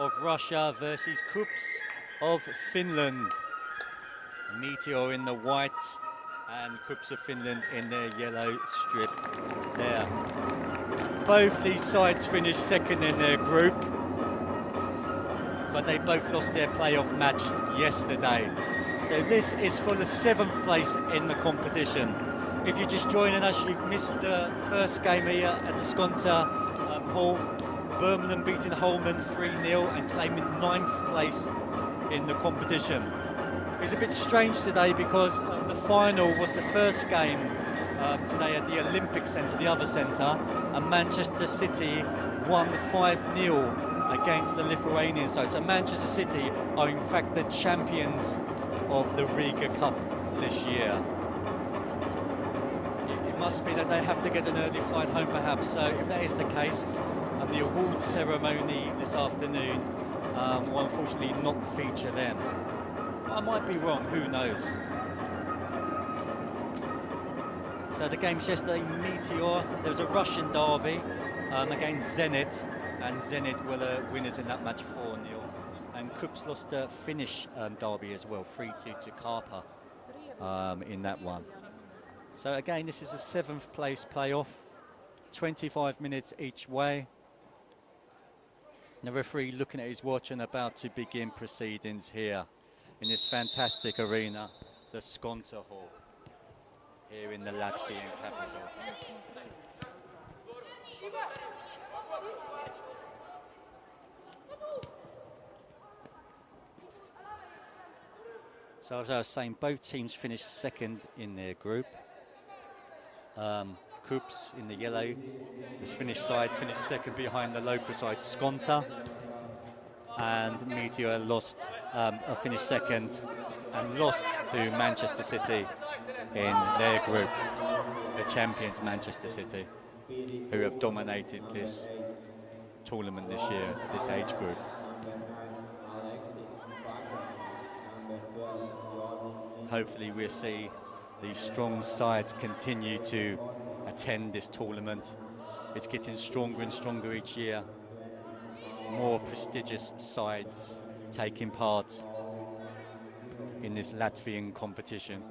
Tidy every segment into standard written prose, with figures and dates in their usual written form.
of Russia versus KuPS of Finland. Meteor in the white and KuPS of Finland in their yellow strip there. Both these sides finished second in their group, but they both lost their playoff match yesterday. So this is for the 7th place in the competition. If you're just joining us, you've missed the first game here at the Skonto Hall. Birmingham beating Holman 3-0 and claiming 9th place in the competition. It's a bit strange today because the final was the first game today at the Olympic Centre, the other centre, and Manchester City won 5-0 against the Lithuanian side. So Manchester City are in fact the champions of the Riga Cup this year. It must be that they have to get an early flight home perhaps, so if that is the case, the awards ceremony this afternoon will unfortunately not feature them. I might be wrong, who knows. So the games yesterday, Meteor, there was a Russian derby against Zenit, and Zenit were the winners in that match 4-0. And KuPS lost the Finnish derby as well, 3-2 to KuPS in that one. So again, this is a 7th place playoff, 25 minutes each way. The referee looking at his watch and about to begin proceedings here in this fantastic arena, the Skonto Hall, here in the Latvian capital. So as I was saying, both teams finished second in their group. KuPS in the yellow, this Finnish side finished second behind the local side Skonto, and Meteor lost, finished second and lost to Manchester City in their group, the champions Manchester City, who have dominated this tournament this year, this age group. Hopefully we'll see these strong sides continue to attend this tournament. It's getting stronger and stronger each year. More prestigious sides taking part in this Latvian competition.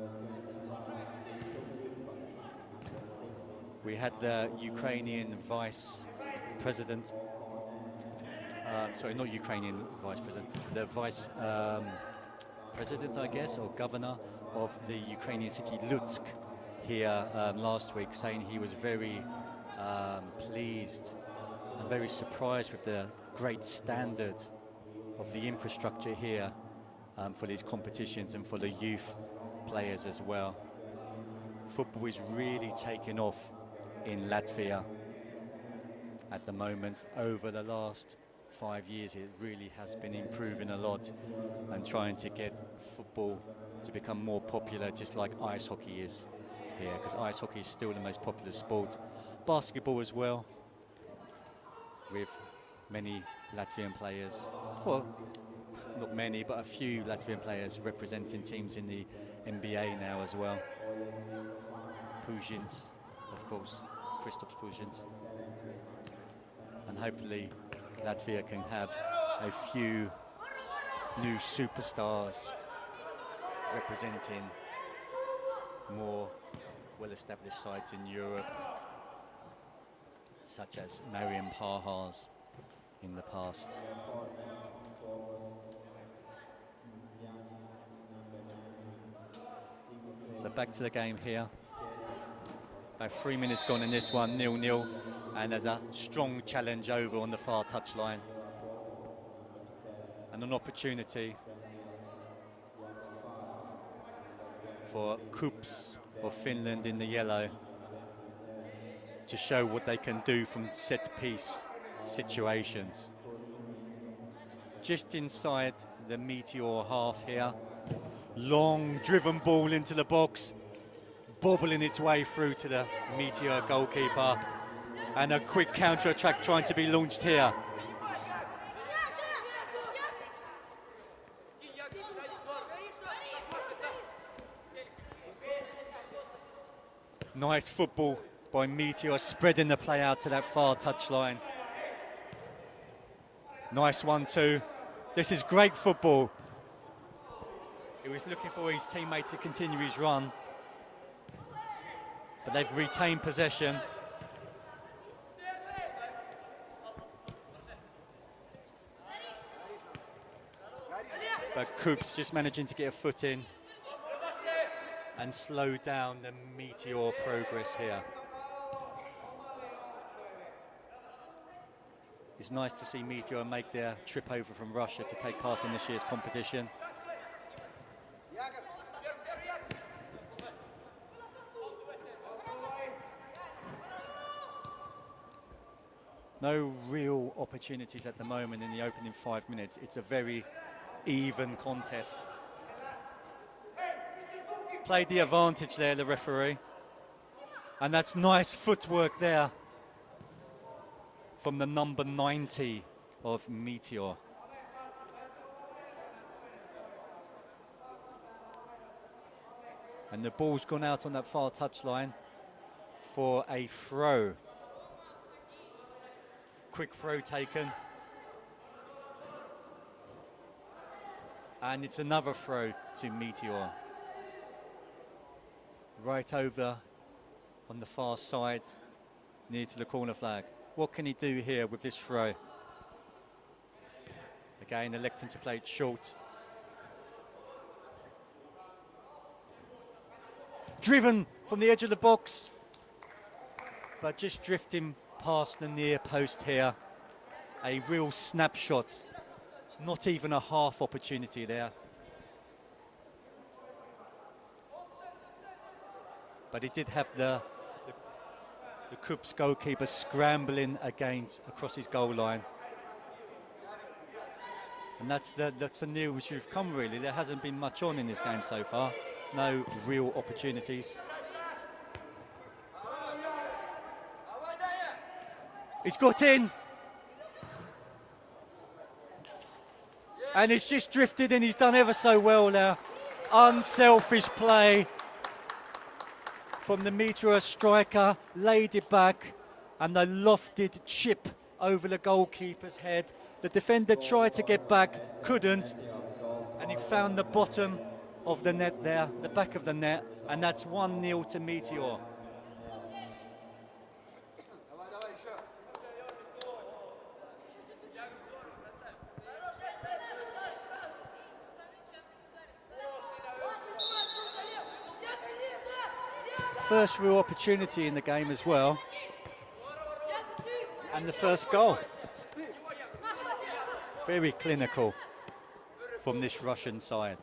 We had the Ukrainian vice president, sorry, not Ukrainian vice president, the vice president, I guess, or governor of the Ukrainian city Lutsk here last week, saying he was very pleased and very surprised with the great standard of the infrastructure here for these competitions and for the youth players as well. Football is really taking off in Latvia at the moment. Over the last 5 years, it really has been improving a lot and trying to get football to become more popular, just like ice hockey is here, because ice hockey is still the most popular sport. Basketball as well, with many Latvian players, well, not many, but a few Latvian players representing teams in the NBA now as well. Puzins, of course, Kristaps Puzins. And hopefully Latvia can have a few new superstars representing more well-established sides in Europe, such as Marian Pahars in the past. So back to the game here. About 3 minutes gone in this one, 0-0, and there's a strong challenge over on the far touchline. And an opportunity for KuPS of Finland in the yellow to show what they can do from set-piece situations. Just inside the Meteor half here, long driven ball into the box, bobbling its way through to the Meteor goalkeeper, and a quick counter-attack trying to be launched here. Nice football by Meteor, spreading the play out to that far touchline. Nice one too. This is great football. He was looking for his teammate to continue his run, but they've retained possession. But KuPS just managing to get a foot in and slow down the Meteor progress here. It's nice to see Meteor make their trip over from Russia to take part in this year's competition. No real opportunities at the moment in the opening 5 minutes. It's a very even contest. Played the advantage there, the referee. And that's nice footwork there from the number 90 of Meteor. And the ball's gone out on that far touchline for a throw. Quick throw taken. And it's another throw to Meteor. Right over on the far side, near to the corner flag. What can he do here with this throw? Again, electing to play it short. Driven from the edge of the box, but just drifting past the near post here. A real snapshot. Not even a half opportunity there. But he did have the KuPS goalkeeper scrambling across his goal line. And that's the news you've come, really. There hasn't been much on in this game so far. No real opportunities. He's got in. And it's just drifted in. He's done ever so well now. Unselfish play from the Meteor striker. Laid it back. And the lofted chip over the goalkeeper's head. The defender tried to get back, couldn't. And he found the bottom of the net there, the back of the net. And that's 1-0 to Meteor. First real opportunity in the game as well, and the first goal. Very clinical from this Russian side.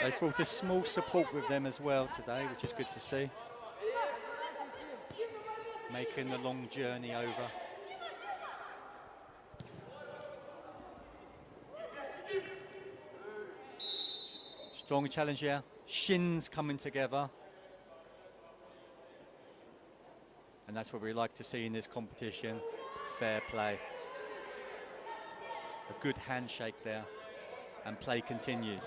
They've brought a small support with them as well today, which is good to see. Making the long journey over. Strong challenge here. Shins coming together. And that's what we like to see in this competition. Fair play. A good handshake there. And play continues.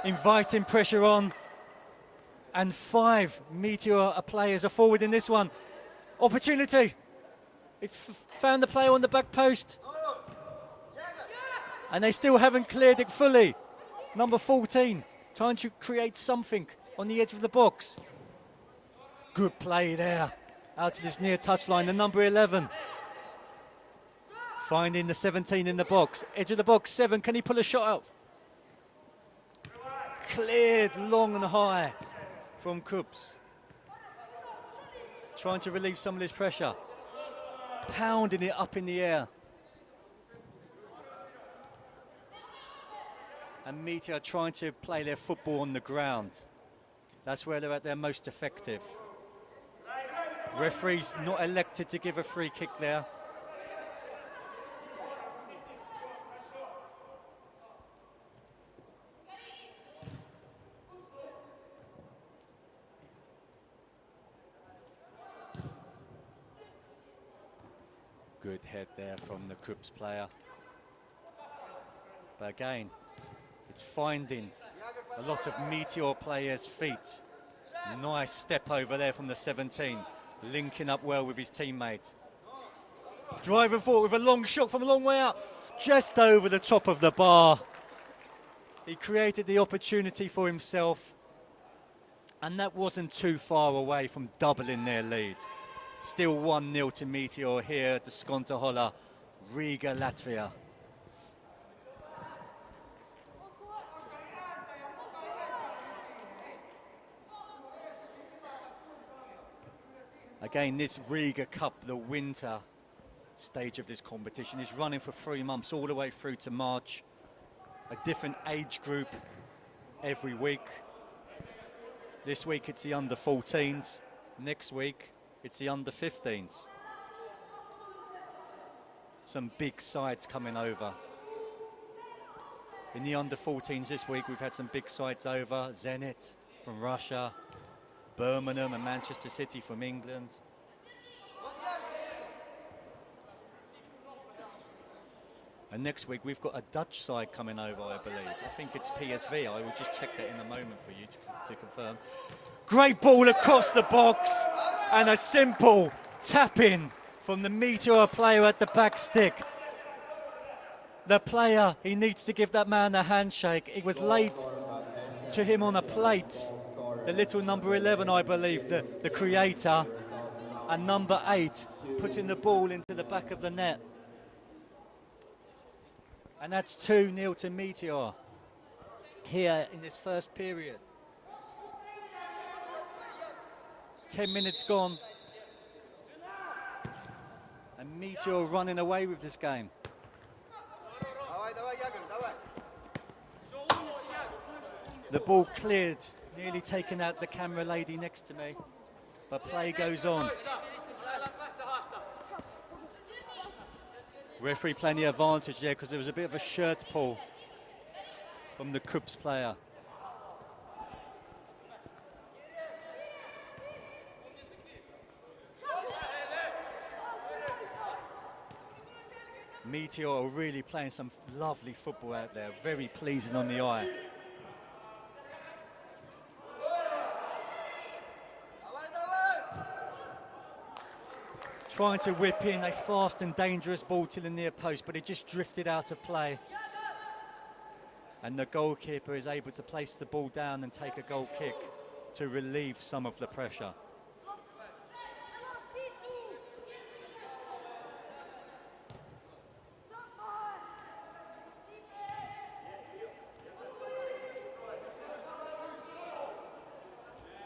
Inviting pressure on. And 5 Meteor players are forward in this one. Opportunity. It's found the player on the back post. And they still haven't cleared it fully. Number 14, trying to create something on the edge of the box. Good play there. Out to this near touchline, the number 11. Finding the 17 in the box. Edge of the box, 7. Can he pull a shot out? Cleared long and high from KuPS. Trying to relieve some of this pressure. Pounding it up in the air. And Meteor trying to play their football on the ground. That's where they're at their most effective. Referee's not elected to give a free kick there. Good head there from the KuPS player. But again, it's finding a lot of Meteor players' feet. Nice step over there from the 17, linking up well with his teammate. Driving forward with a long shot from a long way out, just over the top of the bar. He created the opportunity for himself, and that wasn't too far away from doubling their lead. Still 1-0 to Meteor here at the Skontaholla, Riga, Latvia. Again, this Riga Cup, the winter stage of this competition, is running for 3 months, all the way through to March. A different age group every week. This week it's the under-14s. Next week it's the under-15s. Some big sides coming over. In the under-14s this week we've had some big sides over. Zenit from Russia, Birmingham and Manchester City from England. And next week we've got a Dutch side coming over, I believe. I think it's PSV. I will just check that in a moment for you to confirm. Great ball across the box and a simple tap-in from the Meteor player at the back stick. The player, he needs to give that man a handshake. It was laid to him on a plate. The little number 11, I believe, the creator, and number 8 putting the ball into the back of the net. And that's 2-0 to Meteor here in this first period. 10 minutes gone. And Meteor running away with this game. The ball cleared, nearly taking out the camera lady next to me. But play goes on. Referee plenty of advantage there because there was a bit of a shirt pull from the KuPS player. Meteor are really playing some lovely football out there, very pleasing on the eye. Trying to whip in a fast and dangerous ball to the near post, but it just drifted out of play. And the goalkeeper is able to place the ball down and take a goal kick to relieve some of the pressure.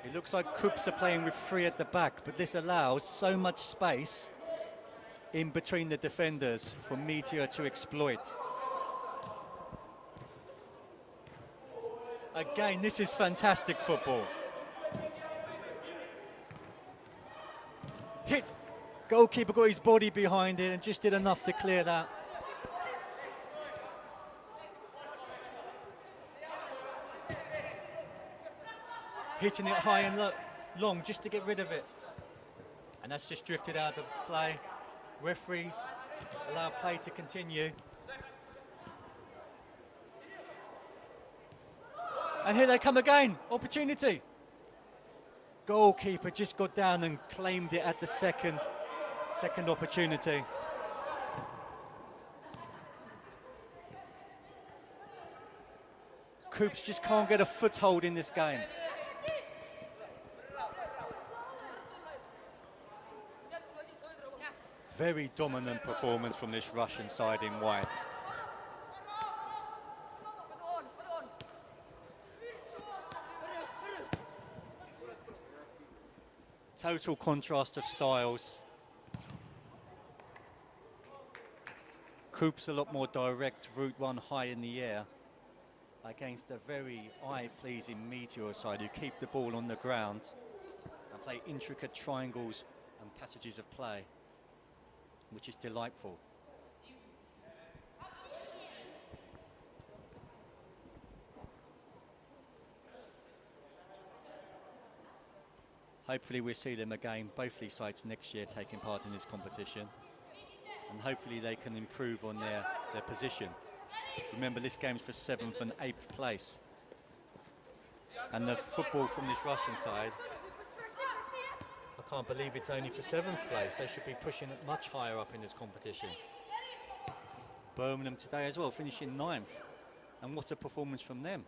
It looks like KuPS are playing with 3 at the back, but this allows so much space in between the defenders for Meteor to exploit. Again, this is fantastic football. Hit, goalkeeper got his body behind it and just did enough to clear that. Hitting it high and long just to get rid of it. And that's just drifted out of play. Referees allow play to continue. And here they come again, opportunity. Goalkeeper just got down and claimed it at the second opportunity. KuPS just can't get a foothold in this game. Very dominant performance from this Russian side in white. Total contrast of styles. KuPS a lot more direct, route 1 high in the air, against a very eye-pleasing Meteor side who keep the ball on the ground and play intricate triangles and passages of play, which is delightful. Hopefully we'll see them again, both these sides next year taking part in this competition. and hopefully they can improve on their position. Remember, this game's for 7th and 8th place. And the football from this Russian side, I can't believe it's only for 7th place. They should be pushing it much higher up in this competition. Birmingham today as well, finishing 9th. And what a performance from them.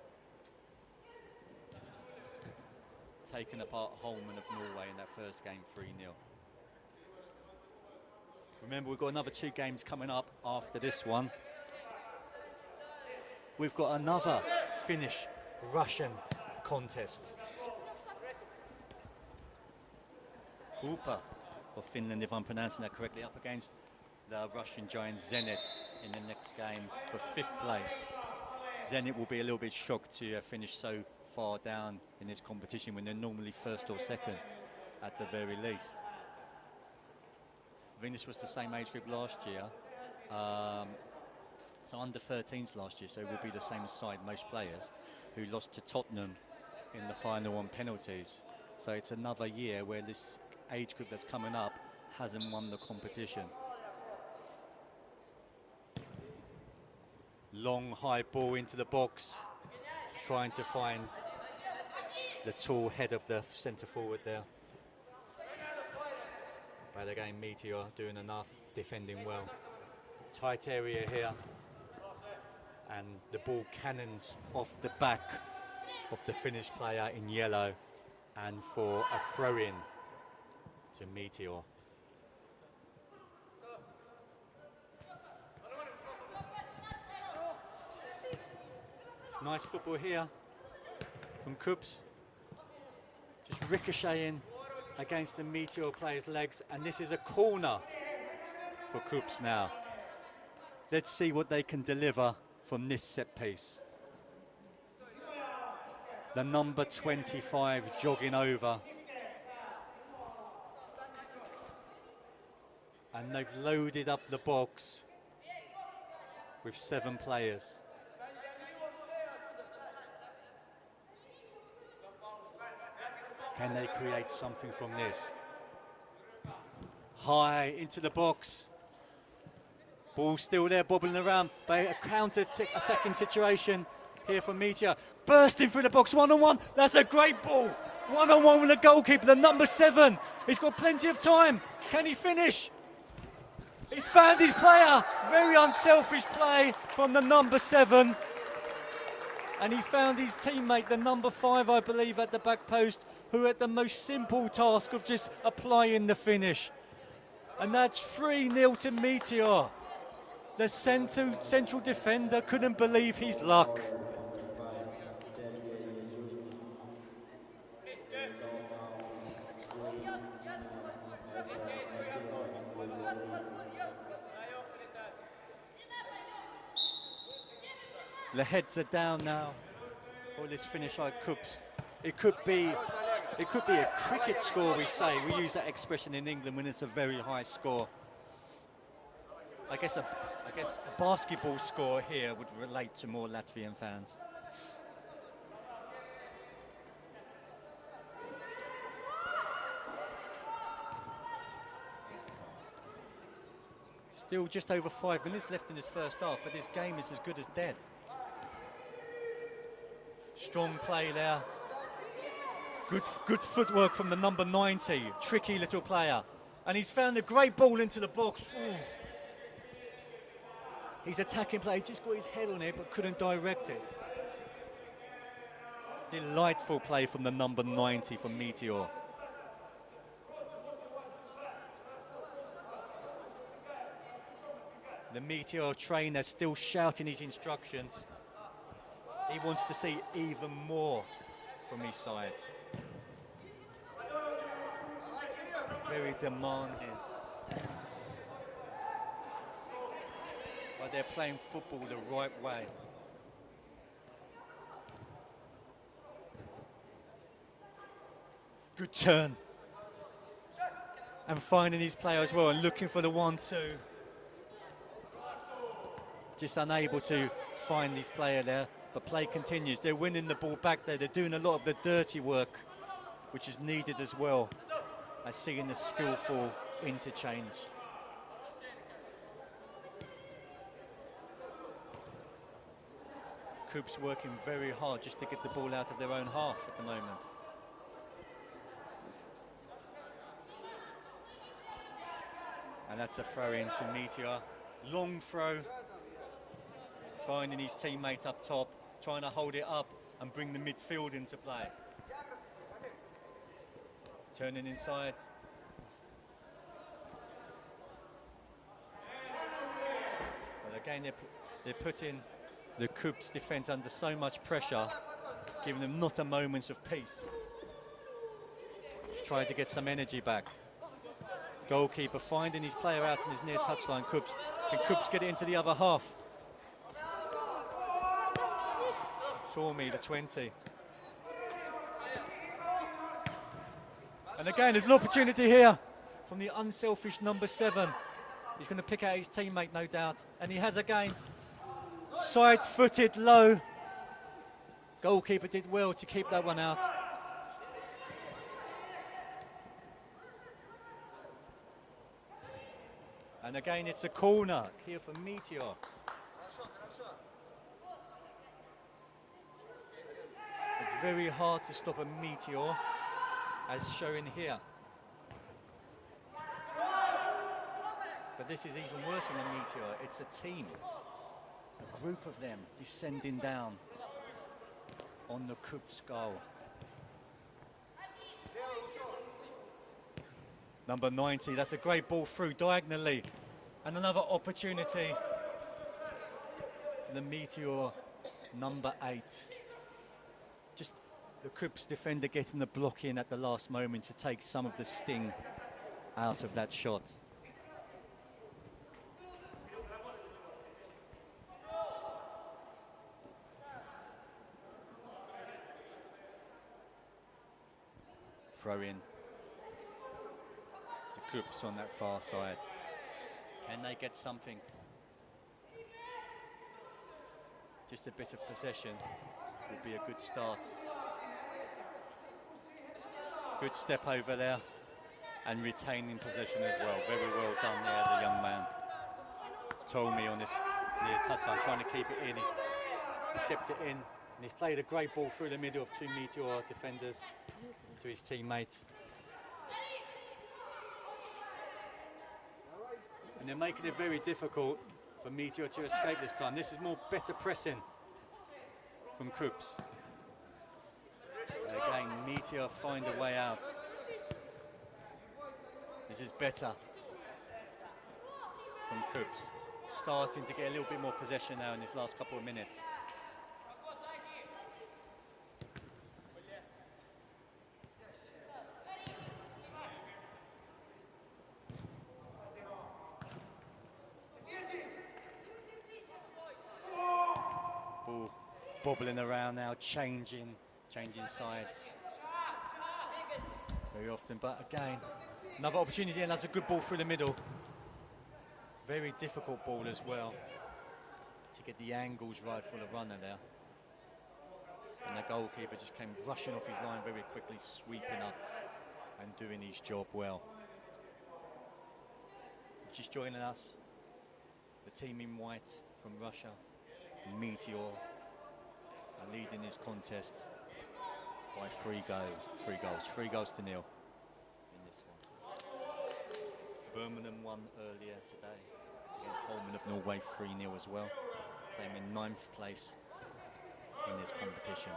Taking apart Holmen of Norway in that first game 3-0. Remember, we've got another 2 games coming up after this one. We've got another Finnish-Russian contest. KuPS of Finland, if I'm pronouncing that correctly, up against the Russian giant Zenit in the next game for 5th place. Zenit will be a little bit shocked to finish so far down in this competition when they're normally 1st or 2nd at the very least. I think this was the same age group last year. So under 13s last year, so it will be the same side, most players, who lost to Tottenham in the final on penalties. So it's another year where this age group that's coming up hasn't won the competition. Long high ball into the box, trying to find the tall head of the centre forward there. But again, Meteor doing enough, defending well. Tight area here, and the ball cannons off the back of the Finnish player in yellow, and for a throw-in to Meteor. It's nice football here from KuPS, just ricocheting against the Meteor player's legs, and this is a corner for KuPS now. Let's see what they can deliver from this set piece. The number 25 jogging over. And they've loaded up the box with 7 players. Can they create something from this? High into the box. Ball still there, bobbling around, but a counter-attacking situation here for Meteor. Bursting through the box, one-on-one. That's a great ball. One-on-one with the goalkeeper, the number 7. He's got plenty of time. Can he finish? He's found his player. Very unselfish play from the number 7. And he found his teammate, the number 5, I believe, at the back post, who had the most simple task of just applying the finish. And that's 3-0 to Meteor. The central defender couldn't believe his luck. The heads are down now for this finish like KuPS. It could be a cricket score, we say. We use that expression in England when it's a very high score. I guess a basketball score here would relate to more Latvian fans. Still just over 5 minutes left in this first half, but this game is as good as dead. Strong play there. Good footwork from the number 90. Tricky little player. And he's found a great ball into the box. Ooh. He's attacking play, just got his head on it, but couldn't direct it. Delightful play from the number 90 from Meteor. The Meteor trainer still shouting his instructions. He wants to see even more from his side. Very demanding. But they're playing football the right way. Good turn. And finding his player as well and looking for the 1-2. Just unable to find his player there, but play continues. They're winning the ball back there. They're doing a lot of the dirty work, which is needed as well. I see in the skillful interchange. KuPS working very hard just to get the ball out of their own half at the moment. And that's a throw in to Meteor. Long throw, finding his teammate up top, trying to hold it up and bring the midfield into play. Turning inside. But again, they're putting the KuPS defence under so much pressure, giving them not a moment of peace. Trying to get some energy back. Goalkeeper finding his player out in his near touchline. KuPS. Can KuPS get it into the other half? Tormi, the 20. And again, there's an opportunity here from the unselfish number 7. He's going to pick out his teammate, no doubt. And he has again. Side-footed low. Goalkeeper did well to keep that one out. And again, it's a corner here for Meteor. It's very hard to stop a Meteor, as shown here. But this is even worse than a Meteor. It's a team, a group of them descending down on the KuPS goal. Number 90, that's a great ball through diagonally. And another opportunity for the Meteor number 8. Just the KuPS defender getting the block in at the last moment to take some of the sting out of that shot. Throw in to KuPS on that far side. Can they get something? Just a bit of possession would be a good start. Good step over there and retaining possession as well. Very well done there, the young man. Tormi on this near touchline, trying to keep it in. He's kept it in. And he's played a great ball through the middle of 2 Meteor defenders to his teammate. And they're making it very difficult for Meteor to escape this time. This is more better pressing from KuPS. Again, Meteor find a way out. This is better from KuPS. Starting to get a little bit more possession now in this last couple of minutes. Ball bobbling around now, changing sides very often, but again, another opportunity, and that's a good ball through the middle. Very difficult ball as well to get the angles right for the runner there. And the goalkeeper just came rushing off his line very quickly, sweeping up and doing his job well. Just joining us, the team in white from Russia, Meteor, are leading this contest by 3 goals. 3 goals to 0 in this one. Birmingham won earlier today against Holmen of Norway 3-0 as well, claiming 9th place in this competition.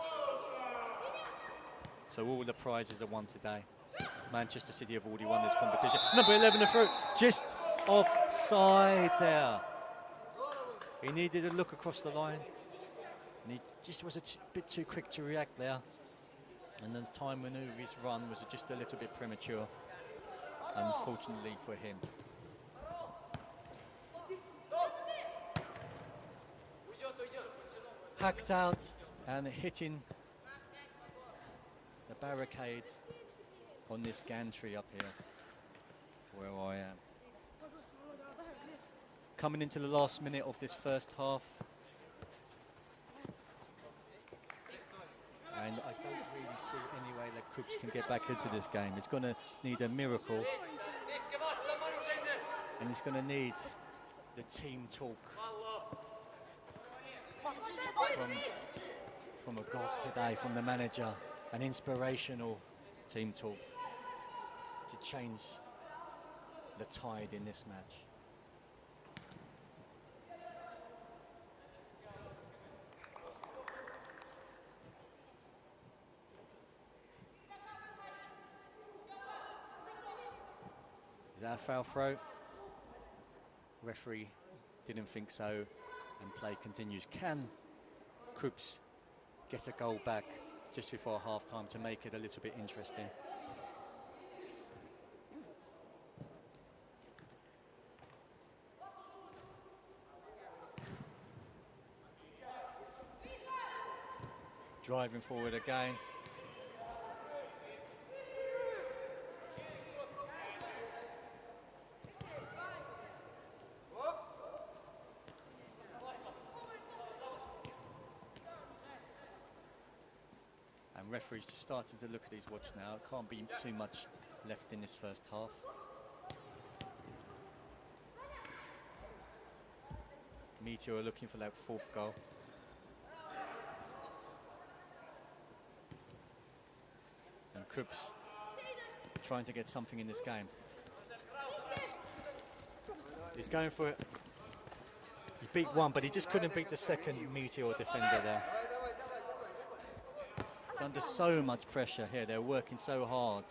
So all the prizes are won today. Manchester City have already won this competition. Number 11 through, just offside there. He needed a look across the line, and he just was a bit too quick to react there. And the time maneuver of his run was just a little bit premature, unfortunately for him. Hacked out and hitting the barricade on this gantry up here, where I am. Coming into the last minute of this first half. And I don't really see any way that KuPS can get back into this game. It's going to need a miracle. And it's going to need the team talk from a god today, from the manager, an inspirational team talk to change the tide in this match. Is that a foul throw? Referee didn't think so, and play continues. Can KuPS get a goal back just before half-time to make it a little bit interesting? Driving forward again. And referees just starting to look at his watch now. Can't be too much left in this first half. Meteor looking for that fourth goal. And KuPS trying to get something in this game. He's going for it. He beat one, but he just couldn't beat the second Meteor defender there. He's under so much pressure here. They're working so hard.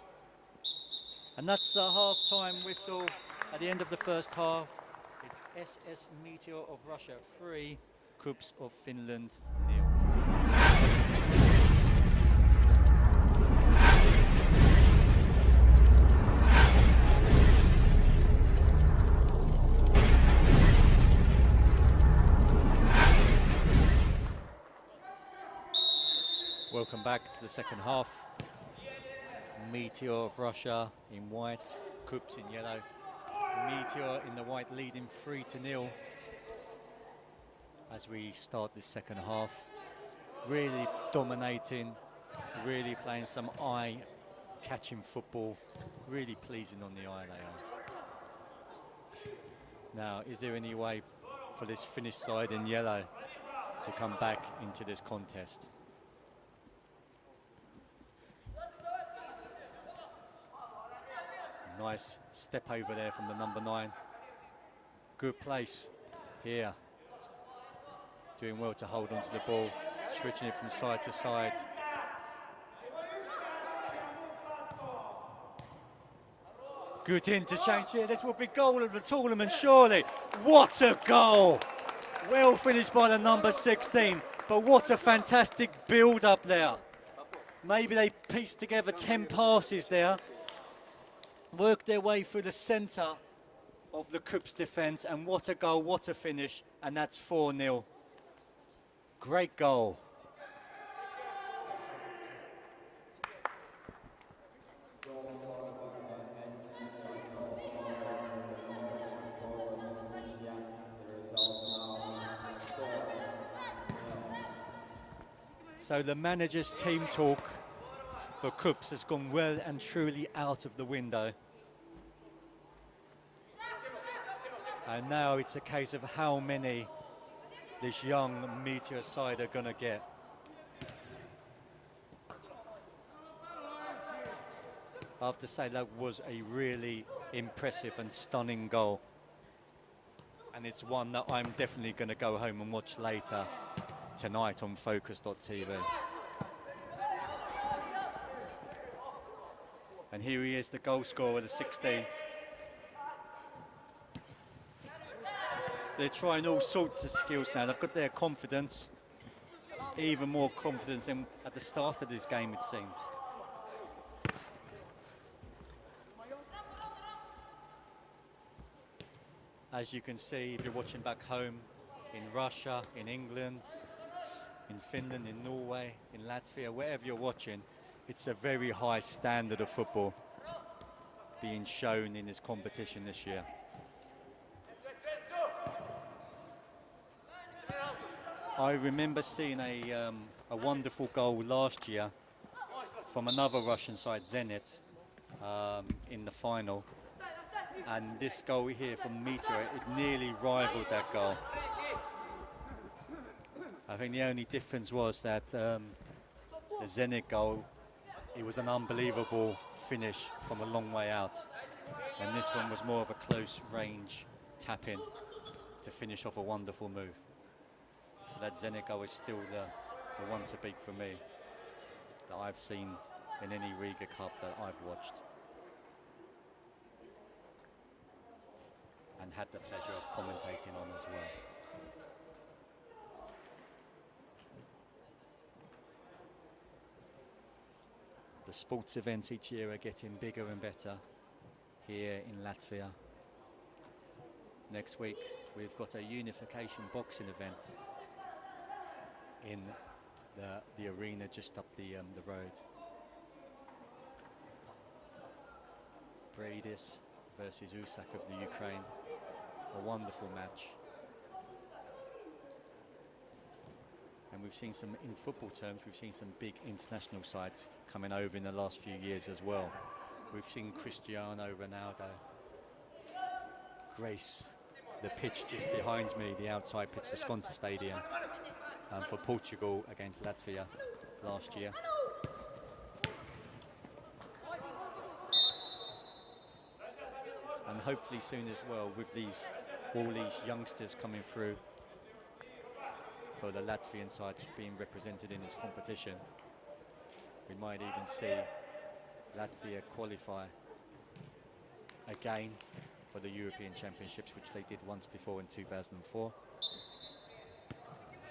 And that's the half-time whistle at the end of the first half. It's SS Meteor of Russia 3, KuPS of Finland 0. Welcome back to the second half. Meteor of Russia in white, KuPS in yellow. Meteor in the white leading 3-0 as we start this second half. Really dominating, really playing some eye-catching football, really pleasing on the eye they are. Now, is there any way for this Finnish side in yellow to come back into this contest? Nice step over there from the number 9. Good place here. Doing well to hold onto the ball, switching it from side to side. Good interchange here. This will be goal of the tournament, surely. What a goal! Well finished by the number 16, but what a fantastic build up there. Maybe they pieced together 10 passes there. Worked their way through the centre of the KuPS defence, and what a goal, what a finish, and that's 4-0. Great goal. So the manager's team talk for KuPS has gone well and truly out of the window. And now it's a case of how many this young Meteor side are going to get. I have to say that was a really impressive and stunning goal. And it's one that I'm definitely going to go home and watch later tonight on Focus.tv. And here he is, the goal scorer, the 16. They're trying all sorts of skills now. They've got their confidence, even more confidence than at the start of this game, it seemed. As you can see, if you're watching back home, in Russia, in England, in Finland, in Norway, in Latvia, wherever you're watching, it's a very high standard of football being shown in this competition this year. I remember seeing a wonderful goal last year from another Russian side, Zenit, in the final. And this goal here from Meteor, it nearly rivaled that goal. I think the only difference was that the Zenit goal, it was an unbelievable finish from a long way out. And this one was more of a close range tap in to finish off a wonderful move. So that Zenit goal is still the one to beat for me that I've seen in any Riga Cup that I've watched. And had the pleasure of commentating on as well. The sports events each year are getting bigger and better here in Latvia. Next week we've got a unification boxing event in the arena just up the road. Bradis versus Usak of the Ukraine. A wonderful match. And we've seen some, in football terms, we've seen some big international sides coming over in the last few years as well. We've seen Cristiano Ronaldo grace the pitch just behind me, the outside pitch, the Sconta Stadium, for Portugal against Latvia last year. And hopefully soon as well, with all these youngsters coming through for the Latvian side being represented in this competition, we might even see Latvia qualify again for the European Championships, which they did once before in 2004.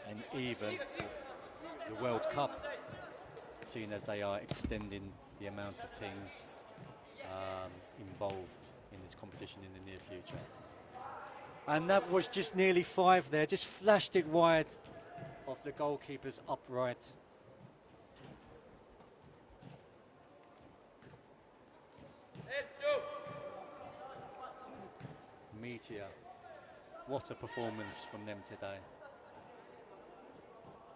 And even the World Cup, seeing as they are extending the amount of teams involved in this competition in the near future. And that was just nearly 5 there, just flashed it wide of the goalkeeper's upright. Meteor, what a performance from them today.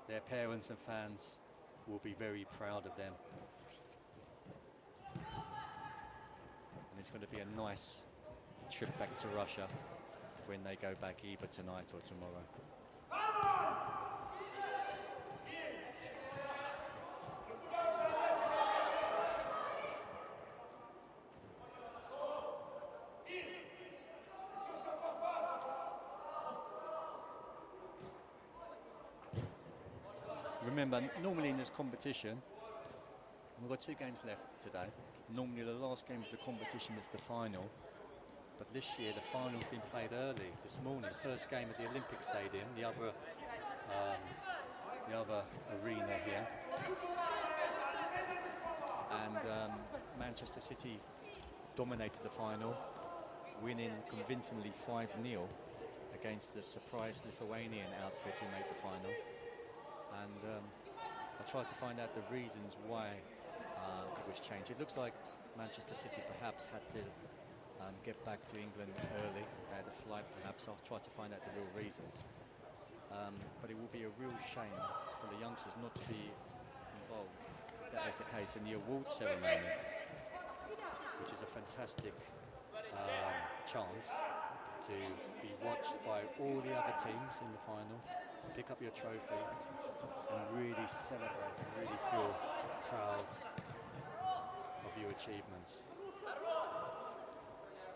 Their parents and fans will be very proud of them. And it's going to be a nice trip back to Russia when they go back either tonight or tomorrow. Remember, normally in this competition, we've got 2 games left today. Normally the last game of the competition is the final. But this year the final's been played early this morning. First game at the Olympic Stadium, the other arena here. And Manchester City dominated the final, winning convincingly 5-0 against the surprise Lithuanian outfit who made the final. And I tried to find out the reasons why it was changed. It looks like Manchester City perhaps had to get back to England early. They had a flight perhaps. I'll try to find out the real reasons. But it will be a real shame for the youngsters not to be involved, if that is the case, in the award ceremony, which is a fantastic chance to be watched by all the other teams in the final, pick up your trophy and really celebrate and really feel proud of your achievements.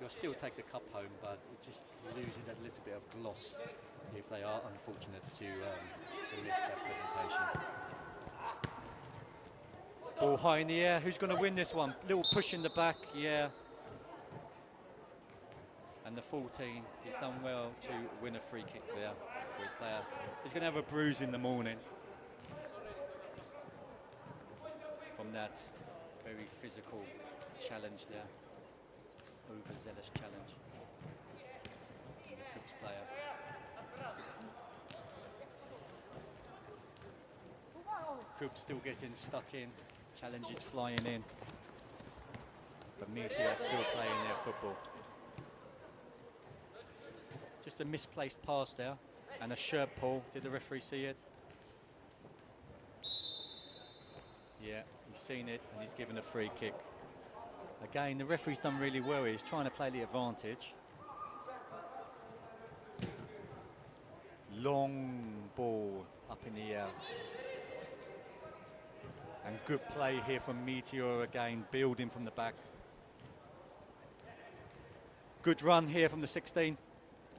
You'll still take the cup home, but it just loses that little bit of gloss if they are unfortunate to miss that presentation. Ball high in the air. Who's going to win this one? Little push in the back, yeah. And the 14, he's done well to win a free kick there for his player. He's going to have a bruise in the morning from that very physical challenge there. Overzealous challenge. And the KuPS player. KuPS still getting stuck in. Challenges flying in. But Meteor still playing their football. Just a misplaced pass there. And a shirt pull. Did the referee see it? Yeah, he's seen it and he's given a free kick. Again, the referee's done really well. He's trying to play the advantage. Long ball up in the air. And good play here from Meteor again, building from the back. Good run here from the 16.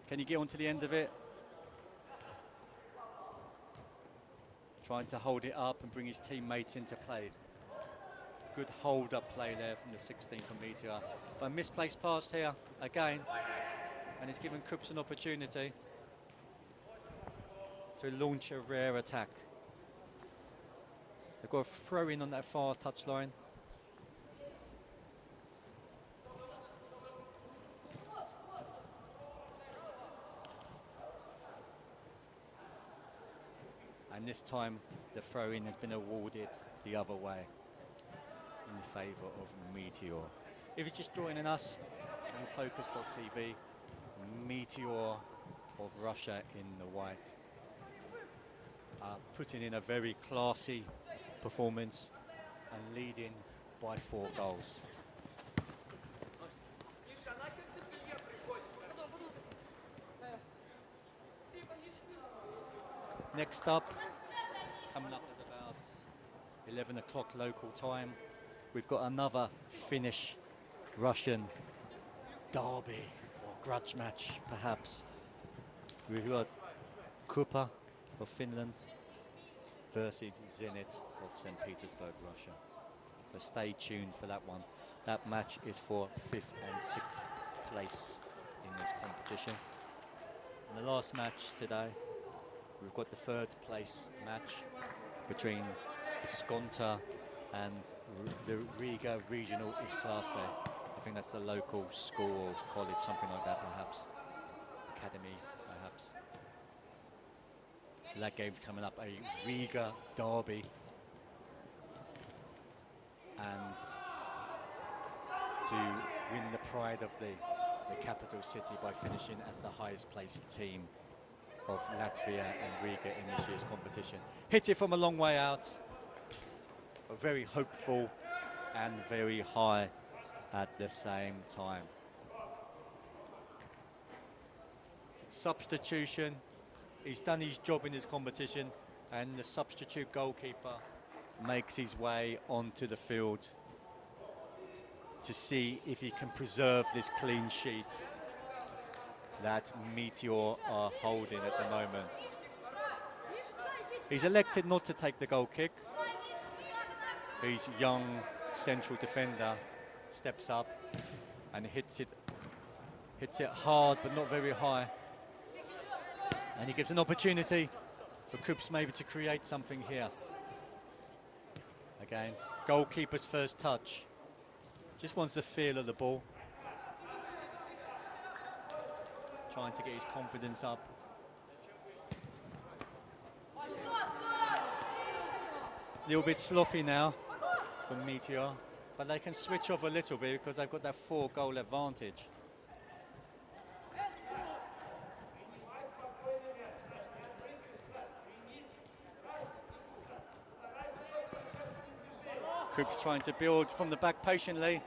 Can he get onto the end of it? Trying to hold it up and bring his teammates into play. Good hold-up play there from the 16 from Meteor. But misplaced pass here again. And it's given KuPS an opportunity to launch a rare attack. They've got a throw in on that far touchline. And this time the throw in has been awarded the other way in favour of Meteor. If you're just joining us on Focus.tv, Meteor of Russia in the white, putting in a very classy performance and leading by 4 goals. Next up, coming up at about 11 o'clock local time, we've got another Finnish-Russian derby or grudge match, perhaps. We've got KuPS of Finland versus Zenit of St. Petersburg, Russia. So stay tuned for that one. That match is for 5th and 6th place in this competition. And the last match today, we've got the 3rd place match between Skonta and the Riga Regional Isklase. I think that's the local school or college, something like that perhaps. Academy, perhaps. So that game's coming up, a Riga derby. And to win the pride of the capital city by finishing as the highest placed team of Latvia and Riga in this year's competition. Hit it from a long way out, but very hopeful and very high at the same time. Substitution, he's done his job in this competition, and the substitute goalkeeper makes his way onto the field to see if he can preserve this clean sheet that Meteor are holding at the moment. He's elected not to take the goal kick. His young central defender steps up and hits it hard but not very high. And he gives an opportunity for KuPS maybe to create something here. Again, goalkeeper's first touch. Just wants the feel of the ball. Trying to get his confidence up. A little bit sloppy now from Meteor, but they can switch off a little bit because they've got that 4-goal advantage. KuPS trying to build from the back patiently,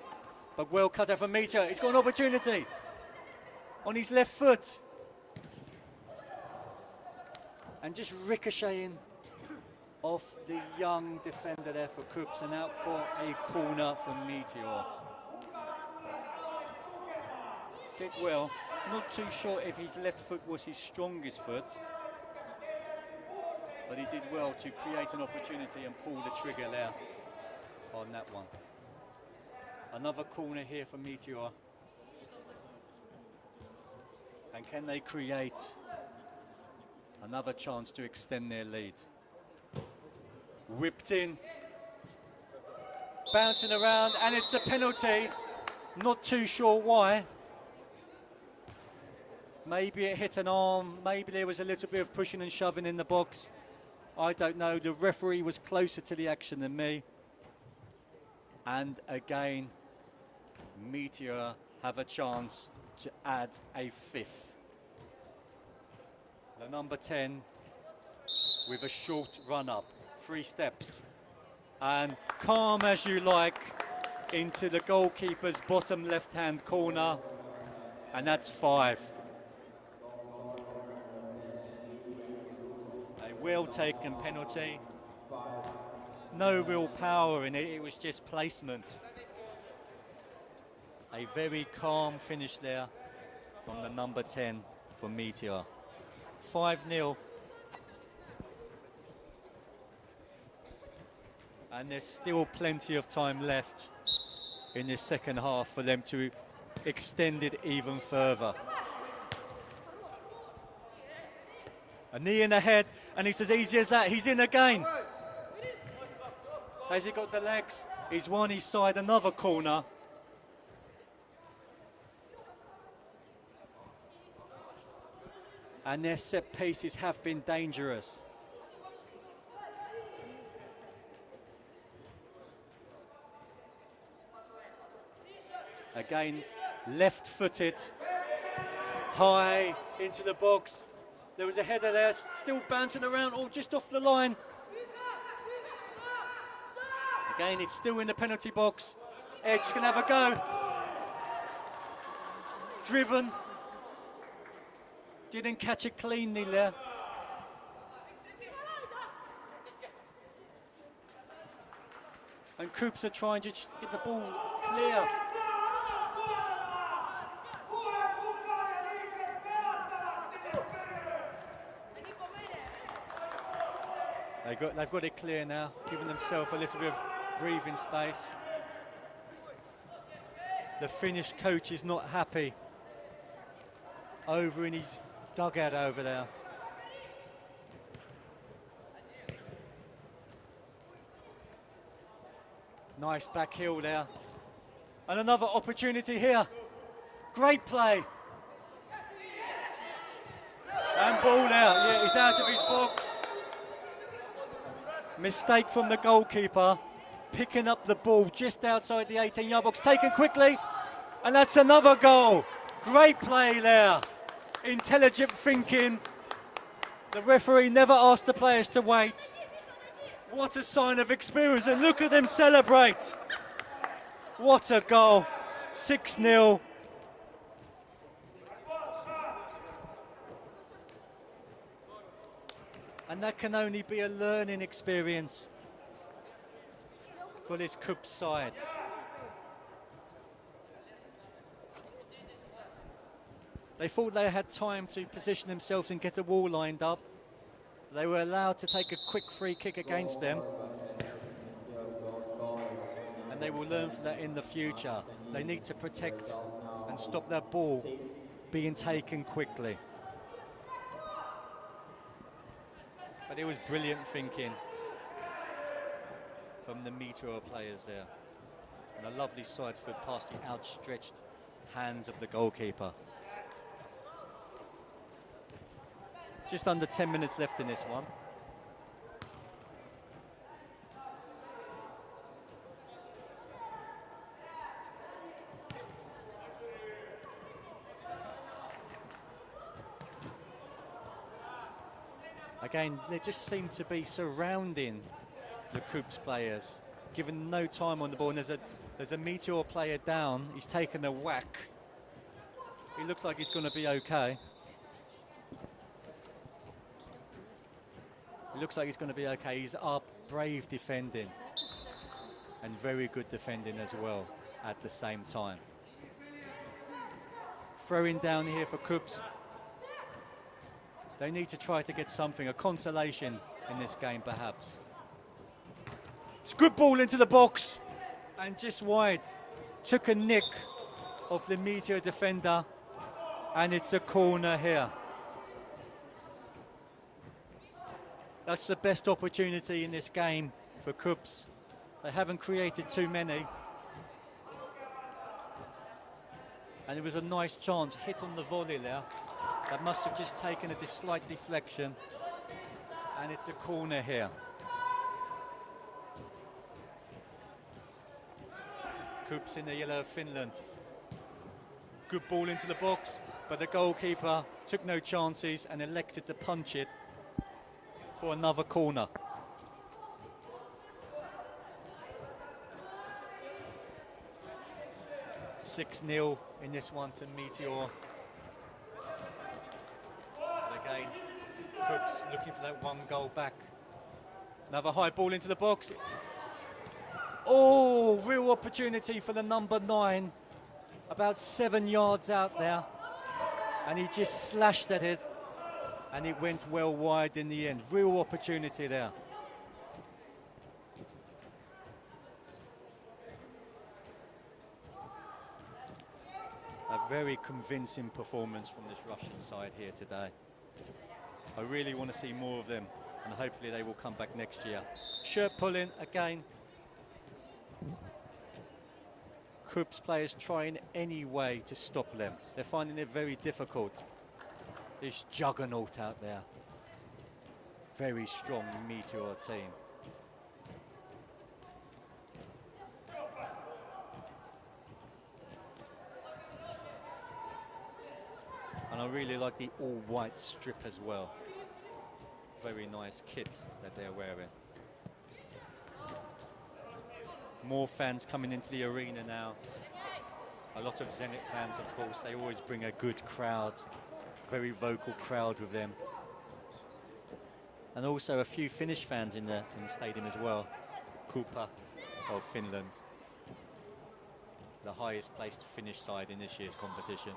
but well cut out for Meteor. He's got an opportunity on his left foot. And just ricocheting off the young defender there for KuPS and out for a corner for Meteor. Did well. Not too sure if his left foot was his strongest foot, but he did well to create an opportunity and pull the trigger there on that one. Another corner here for Meteor. And can they create another chance to extend their lead? Whipped in, bouncing around, and it's a penalty. Not too sure why. Maybe it hit an arm, maybe there was a little bit of pushing and shoving in the box. I don't know, the referee was closer to the action than me. And again, Meteor have a chance to add a 5th. The number 10 with a short run up, 3 steps. And calm as you like into the goalkeeper's bottom left-hand corner. And that's 5. well taken penalty. No real power in it, it was just placement. A very calm finish there from the number 10 for Meteor. 5-0. And there's still plenty of time left in this second half for them to extend it even further. A knee in the head, and it's as easy as that. He's in again. Has he got the legs? He's won his side another corner. And their set pieces have been dangerous. Again, left-footed, high into the box. There was a header there, still bouncing around, all just off the line. Again, it's still in the penalty box. Edge can have a go. Driven. Didn't catch it cleanly there. And KuPS are trying to just get the ball clear. They've got it clear now, giving themselves a little bit of breathing space. The Finnish coach is not happy. Over in his dugout over there. Nice back heel there. And another opportunity here. Great play. And ball out. Yeah, he's out of his box. Mistake from the goalkeeper. Picking up the ball just outside the 18-yard box. Taken quickly. And that's another goal. Great play there. Intelligent thinking. The referee never asked the players to wait. What a sign of experience, and look at them celebrate. What a goal. 6-0. And that can only be a learning experience for this KuPS side. They thought they had time to position themselves and get a wall lined up. They were allowed to take a quick free kick against them. And they will learn from that in the future. They need to protect and stop that ball being taken quickly. But it was brilliant thinking from the Meteor players there. And a lovely side foot past the outstretched hands of the goalkeeper. Just under 10 minutes left in this one. Again, they just seem to be surrounding the KuPS players, giving no time on the ball. And there's a Meteor player down. He's taken a whack. He looks like he's going to be okay. It looks like he's going to be okay. He's up, brave defending, and very good defending as well at the same time. Throwing down here for KuPS. They need to try to get something, a consolation in this game perhaps. It's good ball into the box, and just wide. Took a nick of the Meteor defender, and it's a corner here. That's the best opportunity in this game for KuPS. They haven't created too many. And it was a nice chance, hit on the volley there. That must have just taken a slight deflection. And it's a corner here. KuPS in the yellow of Finland. Good ball into the box, but the goalkeeper took no chances and elected to punch it for another corner. (6-0) in this one to Meteor. But again, KuPS looking for that one goal back. Another high ball into the box. Oh, real opportunity for the number 9. About 7 yards out there. And he just slashed at it. And it went well wide in the end. Real opportunity there. A very convincing performance from this Russian side here today. I really want to see more of them, and hopefully they will come back next year. Shirt pulling again. KuPS players trying any way to stop them. They're finding it very difficult. This juggernaut out there. Very strong Meteor team. And I really like the all-white strip as well. Very nice kit that they're wearing. More fans coming into the arena now. A lot of Zenit fans, of course. They always bring a good crowd, very vocal crowd with them. And also a few Finnish fans in the stadium as well. KuPS of Finland, the highest placed Finnish side in this year's competition.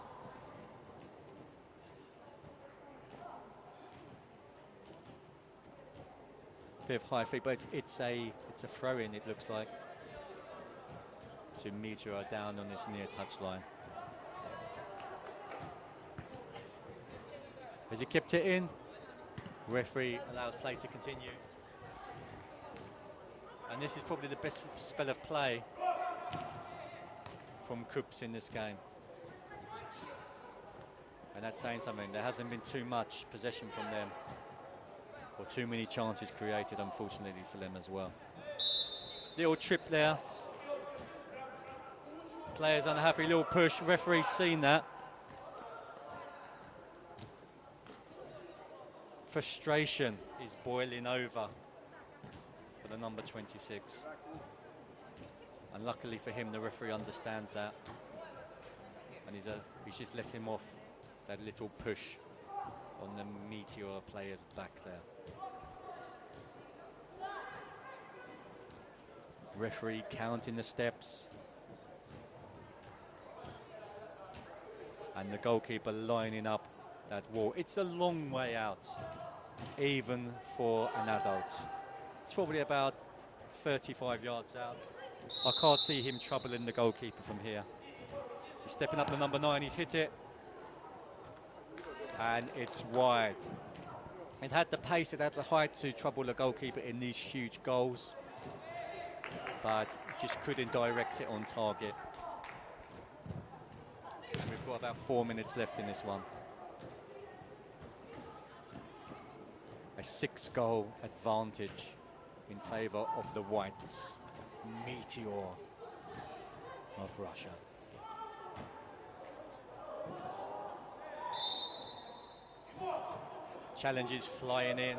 Bit of high feet, but it's a throw-in, it looks like. To Meteor down on this near touchline. Has he kept it in? Referee allows play to continue. And this is probably the best spell of play from KuPS in this game. And that's saying something. There hasn't been too much possession from them, or too many chances created, unfortunately, for them as well. Little trip there. Players unhappy, little push. Referee's seen that. Frustration is boiling over for the number 26. And luckily for him, the referee understands that. And he's just let him off that little push on the Meteor player's back there. Referee counting the steps. And the goalkeeper lining up that wall. It's a long way out, even for an adult. It's probably about 35 yards out. I can't see him troubling the goalkeeper from here. He's stepping up to number 9, he's hit it. And it's wide. It had the pace, it had the height to trouble the goalkeeper in these huge goals, but just couldn't direct it on target. We've got about 4 minutes left in this one. A 6-goal advantage in favour of the Whites. Meteor of Russia. Challenges flying in.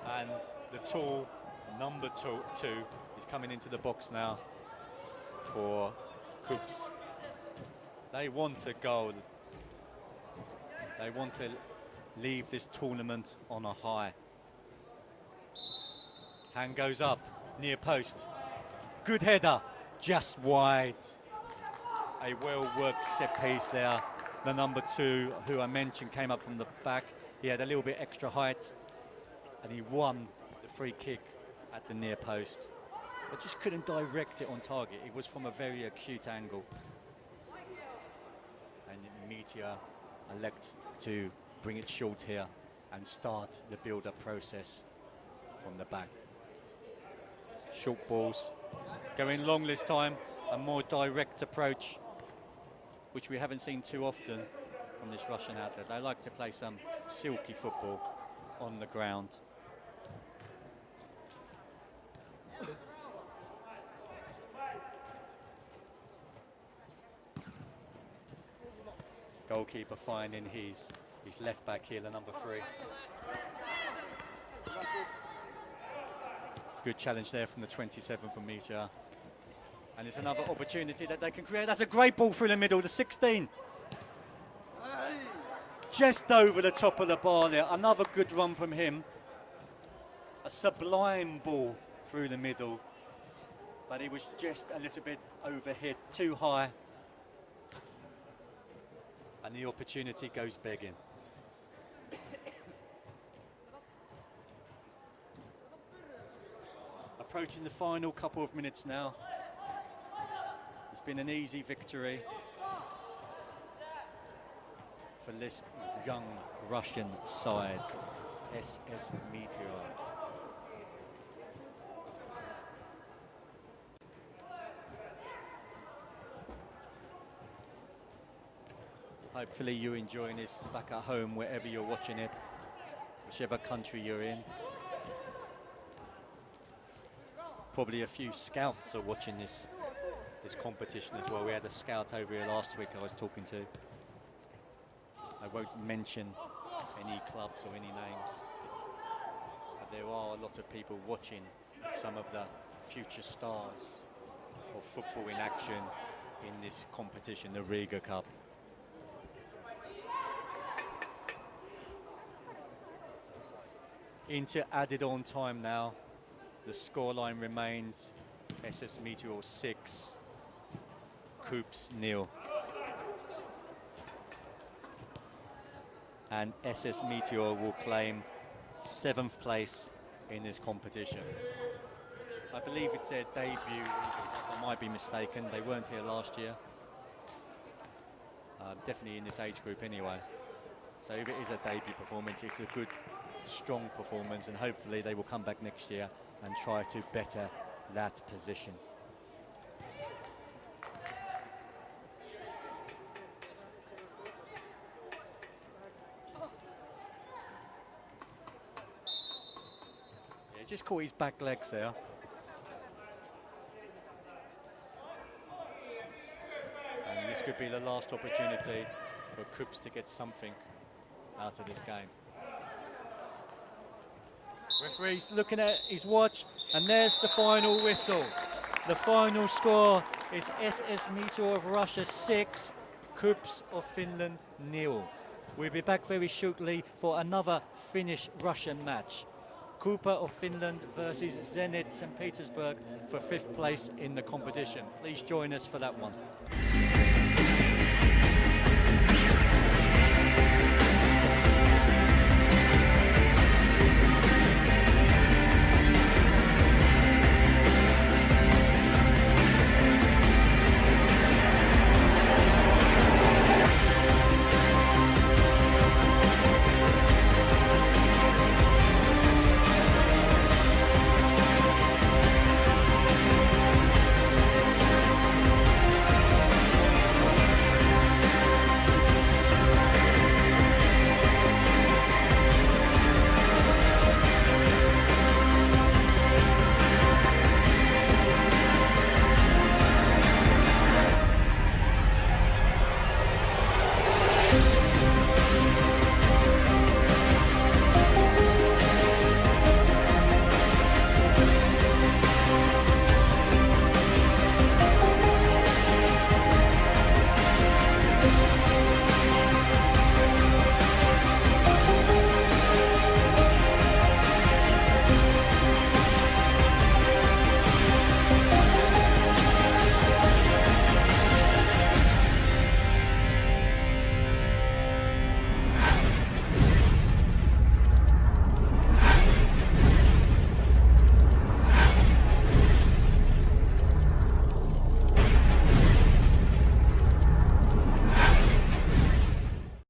And the tall number two is coming into the box now for KuPS. They want a goal. They want to leave this tournament on a high. Hand goes up, near post. Good header, just wide. A well-worked set piece there. The number 2, who I mentioned, came up from the back. He had a little bit extra height, and he won the free kick at the near post. But just couldn't direct it on target. It was from a very acute angle. And Meteor elect to bring it short here and start the build-up process from the back. Short balls, going long this time, a more direct approach, which we haven't seen too often from this Russian outlet. They like to play some silky football on the ground. Goalkeeper finding his left back here, the number 3. Good challenge there from the 27 from Meteor. And it's another opportunity that they can create. That's a great ball through the middle, the 16. just over the top of the bar there. Another good run from him. A sublime ball through the middle, but he was just a little bit overhit, too high. And the opportunity goes begging. Approaching the final couple of minutes now. It's been an easy victory for this young Russian side, SS Meteor. Hopefully you're enjoying this back at home, wherever you're watching it, whichever country you're in. Probably a few scouts are watching this competition as well. We had a scout over here last week I was talking to. I won't mention any clubs or any names, but there are a lot of people watching some of the future stars of football in action in this competition, the Riga Cup. Into added on time now. The scoreline remains SS Meteor 6, KuPS 0. And SS Meteor will claim 7th place in this competition. I believe it's their debut. I might be mistaken. They weren't here last year. Definitely in this age group anyway. So if it is a debut performance, it's a good, strong performance, and hopefully they will come back next year and try to better that position. Yeah, just caught his back legs there. And this could be the last opportunity for KuPS to get something out of this game. Referee's looking at his watch, and there's the final whistle. The final score is SS Meteor of Russia 6, KuPS of Finland 0. We'll be back very shortly for another Finnish-Russian match. KuPS of Finland versus Zenit St. Petersburg for 5th place in the competition. Please join us for that one.